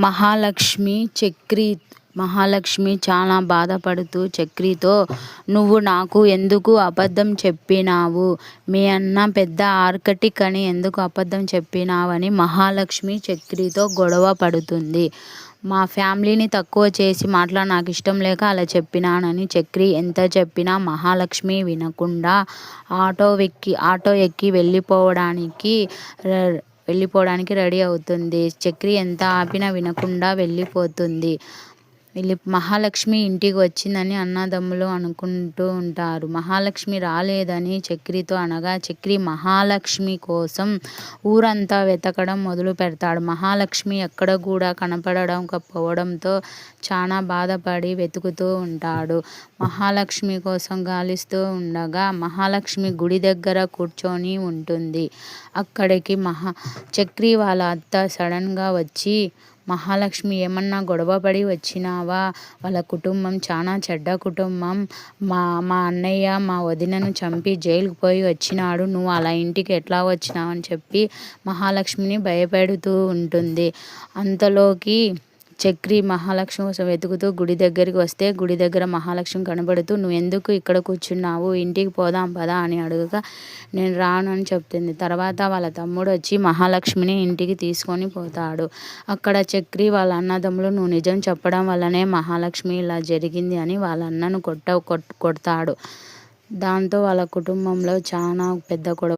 మహాలక్ష్మి చాలా బాధపడుతూ చక్రితో, నువ్వు నాకు ఎందుకు అబద్ధం చెప్పినావు? మీ అన్న పెద్ద ఆర్కిటెక్ట్ అని ఎందుకు అబద్ధం చెప్పినావని మహాలక్ష్మి చక్రితో గొడవ పడుతుంది. మా ఫ్యామిలీని తక్కువ చేసి నాకు ఇష్టం లేక అలా చెప్పినానని చక్రి ఎంత చెప్పినా మహాలక్ష్మి వినకుండా ఆటో ఎక్కి వెళ్ళిపోవడానికి రెడీ అవుతుంది. చక్రి ఎంత ఆపినా వినకుండా వెళ్ళిపోతుంది. మహాలక్ష్మి ఇంటికి వచ్చిందని అన్నదమ్ములు అనుకుంటూ ఉంటారు. మహాలక్ష్మి రాలేదని చక్రితో అనగా చక్రి మహాలక్ష్మి కోసం ఊరంతా వెతకడం మొదలు పెడతాడు. మహాలక్ష్మి ఎక్కడ కూడా కనపడకపోవడంతో చాలా బాధపడి వెతుకుతూ ఉంటాడు. మహాలక్ష్మి కోసం గాలిస్తూ ఉండగా మహాలక్ష్మి గుడి దగ్గర కూర్చొని ఉంటుంది. అక్కడికి చక్రి వాళ్ళ అత్త సడన్గా వచ్చి, మహాలక్ష్మి ఏమన్నా గొడవపడి వచ్చినావా? వాళ్ళ కుటుంబం చాలా చెడ్డ కుటుంబం. మా అన్నయ్య మా వదినను చంపి జైలుకు పోయి వచ్చినాడు. నువ్వు అలా ఇంటికి ఎట్లా వచ్చినావు అని చెప్పి మహాలక్ష్మిని భయపెడుతూ ఉంటుంది. అంతలోకి చక్రి మహాలక్ష్మి కోసం వెతుకుతూ గుడి దగ్గరికి వస్తే గుడి దగ్గర మహాలక్ష్మి కనబడుతూ, నువ్వు ఎందుకు ఇక్కడ కూర్చున్నావు? ఇంటికి పోదాం పదా అని అడగగా నేను రాను అని చెప్తుంది. తర్వాత వాళ్ళ తమ్ముడు వచ్చి మహాలక్ష్మిని ఇంటికి తీసుకొని పోతాడు. అక్కడ చక్రి వాళ్ళ అన్నదమ్ములు, నువ్వు నిజం చెప్పడం వల్లనే మహాలక్ష్మి ఇలా జరిగింది అని వాళ్ళ అన్నను కొడతాడు. దాంతో వాళ్ళ కుటుంబంలో చాలా పెద్ద గొడవ